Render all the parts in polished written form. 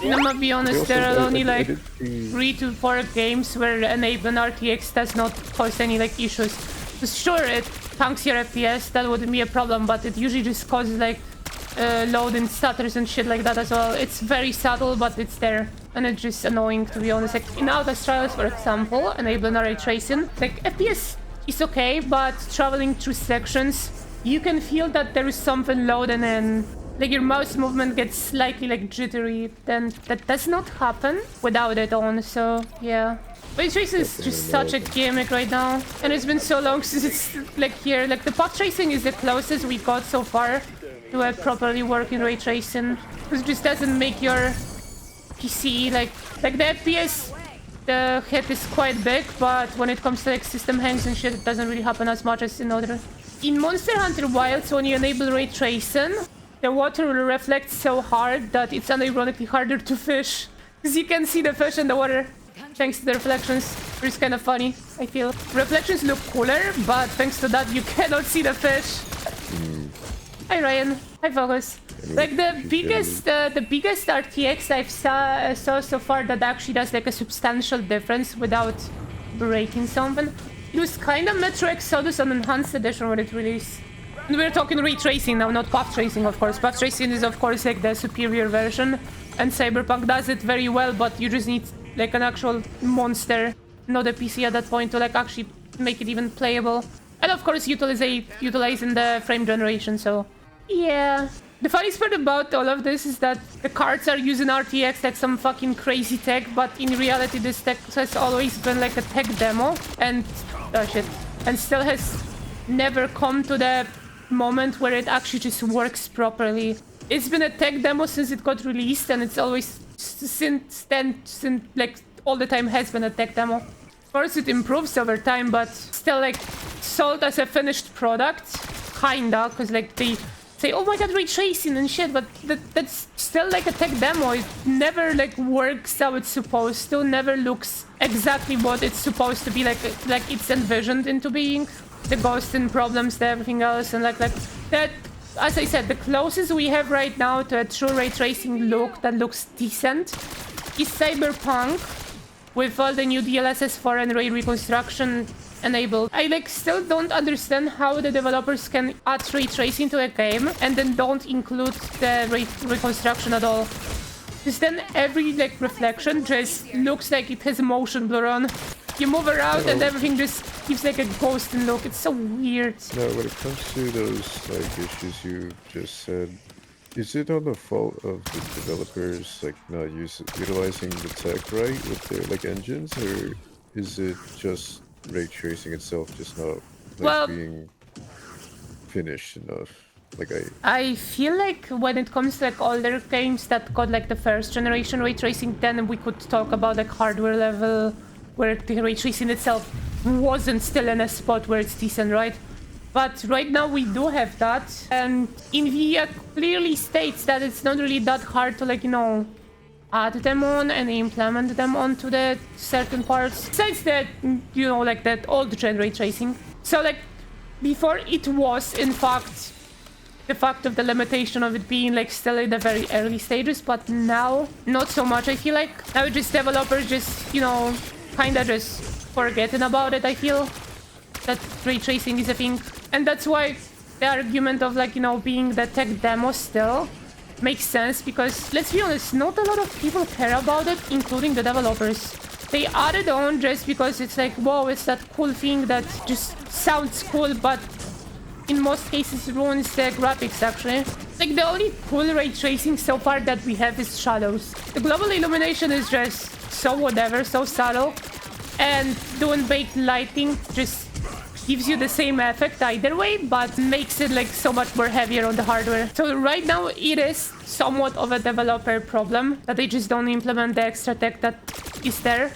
And I'm gonna be honest, there are only like 3 to 4 games where enabling RTX does not cause any like issues. Sure, it tanks your FPS, that wouldn't be a problem, but it usually just causes like loading stutters and shit like that as well. It's very subtle, but it's there, and it's just annoying, to be honest. Like in Outlast Trials, for example, enabling Raytracing, like FPS is okay, but traveling through sections, you can feel that there is something loading in. Like your mouse movement gets slightly like jittery, then that does not happen without it on, so yeah. Raytracing is just such a gimmick right now, and it's been so long since it's like here. Like the path tracing is the closest we got so far to a properly working Raytracing, because it just doesn't make your PC like the FPS, the hit is quite big, but when it comes to like system hangs and shit, it doesn't really happen as much as in other. In Monster Hunter Wilds, when you enable Raytracing, the water will reflect so hard that it's unironically harder to fish, because you can see the fish in the water thanks to the reflections, which is kind of funny, I feel. Reflections look cooler, but thanks to that you cannot see the fish. Hi Ryan, hi Focus. Like the biggest RTX I've saw so far that actually does like a substantial difference without breaking something. It was kind of Metro Exodus on Enhanced Edition when it released. And we're talking Raytracing now, not path tracing, of course. Path tracing is, of course, like the superior version, and Cyberpunk does it very well, but you just need like an actual monster, not a PC at that point, to like actually make it even playable. And of course, utilizing the frame generation, so yeah. The funniest part about all of this is that the cards are using RTX like some fucking crazy tech, but in reality, this tech has always been like a tech demo, and oh shit, and still has never come to the moment where it actually just works properly. It's been a tech demo since it got released, and it's always since like all the time has been a tech demo. Of course, it improves over time, but still like sold as a finished product, kinda, because like they say, oh my god, Raytracing and shit, but that's still like a tech demo. It never like works how it's supposed to, never looks exactly what it's supposed to be, like it's envisioned into being. The ghosting problems, the everything else, and like that, as I said, the closest we have right now to a true Raytracing look that looks decent is Cyberpunk, with all the new DLSS 4 and ray reconstruction enabled. I like still don't understand how the developers can add Raytracing to a game and then don't include the ray reconstruction at all. Because then every like reflection just looks like it has motion blur on. You move around and everything just gives like a ghosting look. It's so weird. No, when it comes to those like issues you just said, is it on the fault of the developers like not utilizing the tech right with their like engines, or is it just Raytracing itself just not like being finished enough? Like I feel like when it comes to like older games that got like the first generation Raytracing, then we could talk about like hardware level where the Raytracing itself wasn't still in a spot where it's decent, right? But right now we do have that, and Nvidia clearly states that it's not really that hard to like, you know, add them on and implement them onto the certain parts. Besides that, you know, like that old gen Raytracing. So like before it was in fact the fact of the limitation of it being like still in the very early stages, but now not so much. I feel like now just developers just, you know, kinda just forgetting about it. I feel that Raytracing is a thing, and that's why the argument of like, you know, being the tech demo still makes sense, because let's be honest, not a lot of people care about it, including the developers. They add it on just because it's like, whoa, it's that cool thing that just sounds cool, but in most cases ruins the graphics actually. Like the only cool Raytracing so far that we have is shadows. The global illumination is just so whatever, so subtle, and doing baked lighting just gives you the same effect either way, but makes it like so much more heavier on the hardware. So right now it is somewhat of a developer problem that they just don't implement the extra tech that is there.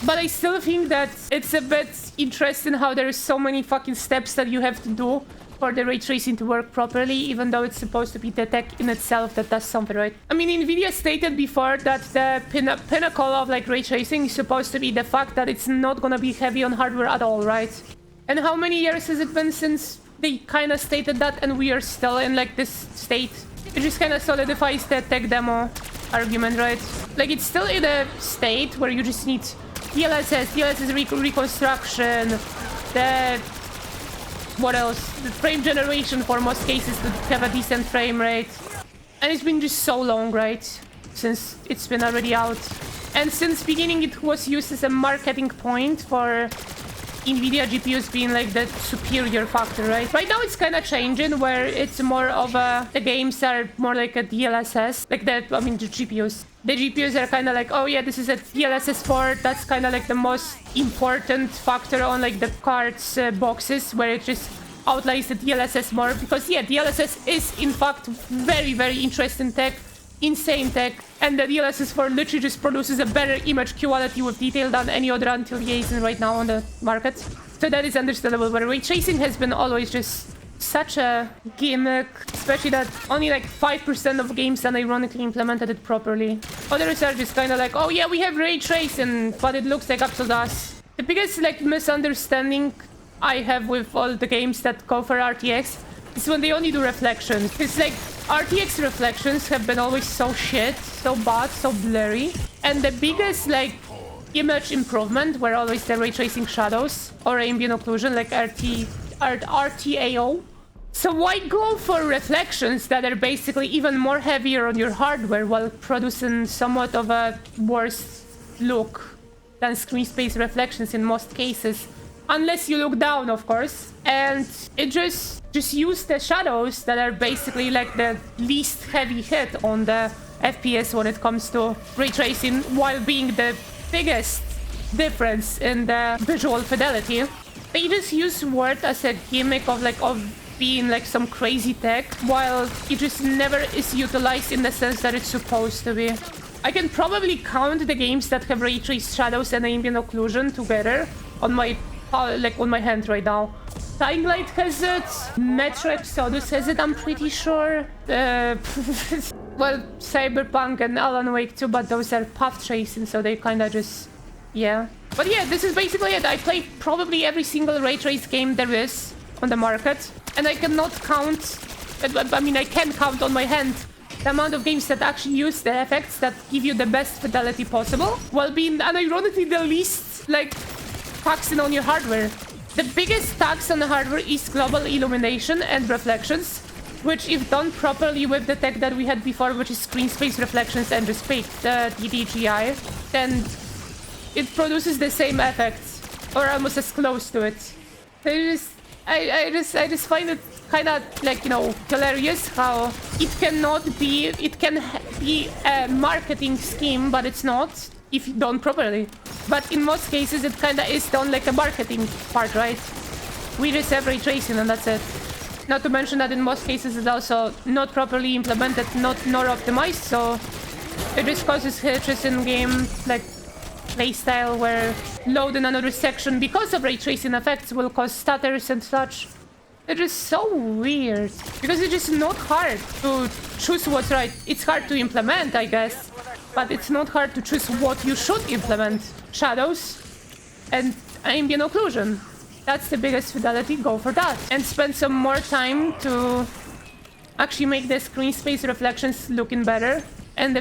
But I still think that it's a bit interesting how there's so many fucking steps that you have to do for the Raytracing to work properly, even though it's supposed to be the tech in itself that does something right. I mean, Nvidia stated before that the pinnacle of like Raytracing is supposed to be the fact that it's not gonna be heavy on hardware at all, right? And how many years has it been since they kind of stated that, and we are still in like this state? It just kind of solidifies the tech demo argument, right? Like, it's still in a state where you just need DLSS reconstruction, what else? The frame generation for most cases to have a decent frame rate. And it's been just so long, right? Since it's been already out. And since beginning it was used as a marketing point for Nvidia GPUs being like the superior factor, right? Right now it's kind of changing where it's more of the games are more like a DLSS, like the GPUs. The GPUs are kind of like, oh yeah, this is a DLSS port. That's kind of like the most important factor on like the cards boxes, where it just outlines the DLSS more, because yeah, DLSS is in fact very, very interesting tech, insane tech, and the DLSS 4 literally just produces a better image quality with detail than any other anti-aliasing right now on the market. So that is understandable, but ray tracing has been always just such a gimmick, especially that only like 5% of games unironically implemented it properly. Others are just kind of like, oh yeah, we have ray tracing, but it looks like absolute ass. The biggest like misunderstanding I have with all the games that go for RTX is when they only do reflections. It's like RTX reflections have been always so shit, so bad, so blurry. And the biggest like image improvement were always the ray tracing shadows or ambient occlusion, like RTAO. So why go for reflections that are basically even more heavier on your hardware while producing somewhat of a worse look than screen space reflections in most cases? Unless you look down, of course. And it just use the shadows that are basically like the least heavy hit on the FPS when it comes to ray tracing, while being the biggest difference in the visual fidelity. They just use Word as a gimmick of being like some crazy tech, while it just never is utilized in the sense that it's supposed to be. I can probably count the games that have ray traced shadows and ambient occlusion together on my hand right now. Dying Light has it, Metro Exodus has it, I'm pretty sure. Well, Cyberpunk and Alan Wake too, but those are path tracing, so they kind of just, yeah. But yeah, this is basically it. I play probably every single ray trace game there is on the market, and I cannot count, I can count on my hand the amount of games that actually use the effects that give you the best fidelity possible, while being unironically the least like taxing on your hardware. The biggest tax on the hardware is global illumination and reflections, which if done properly with the tech that we had before, which is screen space reflections and just the DDGI, then it produces the same effects, or almost as close to it. I just find it kind of like, you know, hilarious how it can be a marketing scheme, but it's not if done properly. But in most cases it kind of is done like a marketing part, right? We just have ray tracing and that's it. Not to mention that in most cases it's also not properly implemented, nor optimized, so it just causes hitches in game, like playstyle, where loading another section because of ray tracing effects will cause stutters and such. It's just so weird, because it's just not hard to choose what's right. It's hard to implement, I guess, but it's not hard to choose what you should implement. Shadows and ambient occlusion. That's the biggest fidelity, go for that. And spend some more time to actually make the screen space reflections looking better and the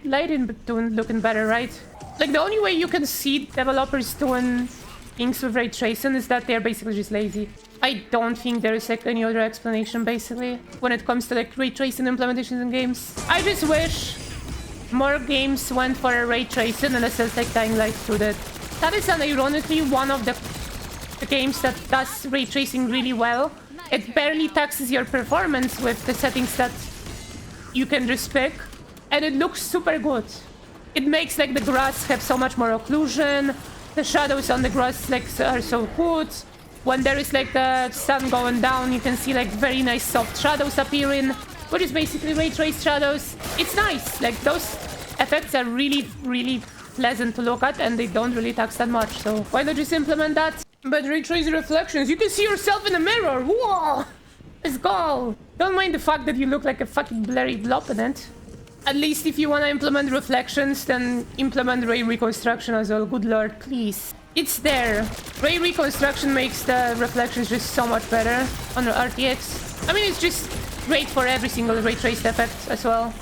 lighting looking better, right? Like, the only way you can see developers doing things with ray tracing is that they're basically just lazy. I don't think there is like any other explanation basically when it comes to like ray tracing implementations in games. I just wish more games went for a ray tracing in a sense like Dying Light 2 did. That is ironically one of the games that does ray tracing really well. It barely taxes your performance with the settings that you can just pick, and it looks super good. It makes like the grass have so much more occlusion, the shadows on the grass like are so good. When there is like the sun going down, you can see like very nice soft shadows appearing, which is basically ray traced shadows. It's nice, like those effects are really, really pleasant to look at, and they don't really tax that much, so why not just implement that? But ray trace reflections, you can see yourself in the mirror. Whoa! Let's go! Don't mind the fact that you look like a fucking blurry blob in it. At least if you want to implement reflections, then implement ray reconstruction as well. Good lord, please. It's there. Ray reconstruction makes the reflections just so much better on the RTX. I mean, it's just great for every single ray traced effect as well.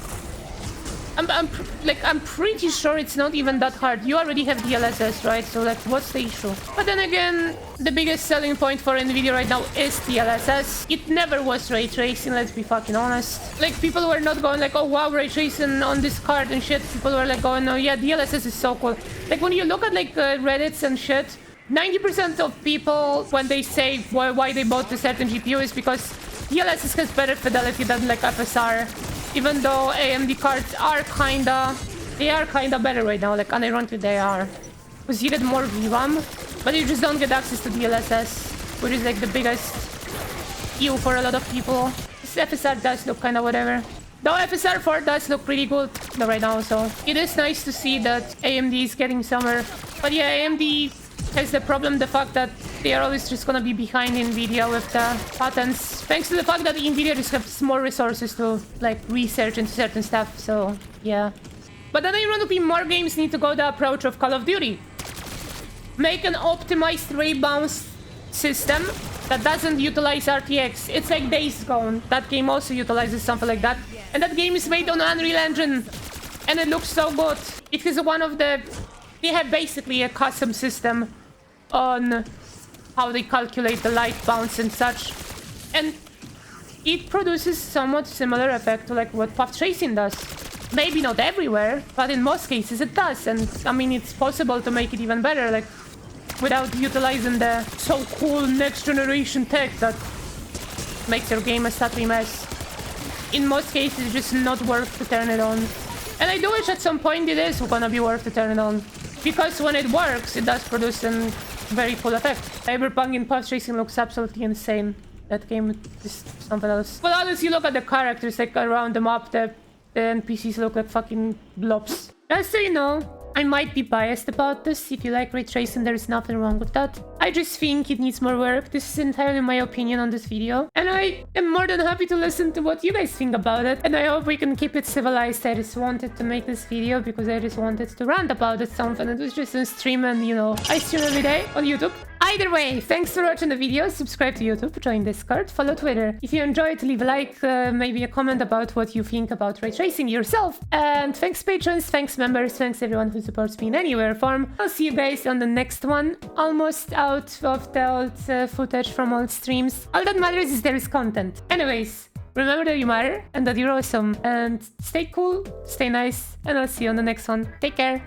I'm pretty sure it's not even that hard. You already have DLSS, right? So like, what's the issue? But then again, the biggest selling point for Nvidia right now is DLSS. It never was ray tracing, let's be fucking honest. Like, people were not going like, oh wow, ray tracing on this card and shit. People were like going, oh yeah, DLSS is so cool. Like, when you look at like Reddits and shit, 90% of people, when they say why they bought a certain GPU, is because DLSS has better fidelity than like FSR. Even though AMD cards are kinda better right now, like unironically they are. Because you get more VRAM, but you just don't get access to DLSS, which is like the biggest issue for a lot of people. This FSR does look kinda whatever. Though FSR 4 does look pretty good right now, so it is nice to see that AMD is getting somewhere. But yeah, AMD has the problem, the fact that they are always just gonna be behind Nvidia with the patents, thanks to the fact that Nvidia just has more resources to like research into certain stuff, so yeah. But then ironically, more games need to go the approach of Call of Duty. Make an optimized ray bounce system that doesn't utilize RTX. It's like Days Gone. That game also utilizes something like that. And that game is made on Unreal Engine. And it looks so good. It is one of the... They have basically a custom system on how they calculate the light bounce and such. And it produces somewhat similar effect to like what path tracing does. Maybe not everywhere, but in most cases it does. And I mean, it's possible to make it even better, like without utilizing the so cool next generation tech that makes your game a stuttering mess. In most cases, it's just not worth to turn it on. And I do wish at some point it is gonna be worth to turn it on. Because when it works, it does produce a very cool effect. Cyberpunk in path tracing looks absolutely insane. That game is something else. But honestly, you look at the characters like around the map, the NPCs look like fucking blobs. Just so you know, I might be biased about this. If you like ray tracing, there is nothing wrong with that. I just think it needs more work. This is entirely my opinion on this video. And I am more than happy to listen to what you guys think about it. And I hope we can keep it civilized. I just wanted to make this video because I just wanted to rant about it something. It was just on stream and, you know, I stream every day on YouTube. Either way, thanks for watching the video. Subscribe to YouTube, join Discord, follow Twitter. If you enjoyed, leave a like, maybe a comment about what you think about ray tracing yourself. And thanks patrons, thanks members, thanks everyone who supports me in anywhere form. I'll see you guys on the next one. Almost out of the old footage from old streams. All that matters is there is content. Anyways, remember that you matter and that you're awesome. And stay cool, stay nice, and I'll see you on the next one. Take care.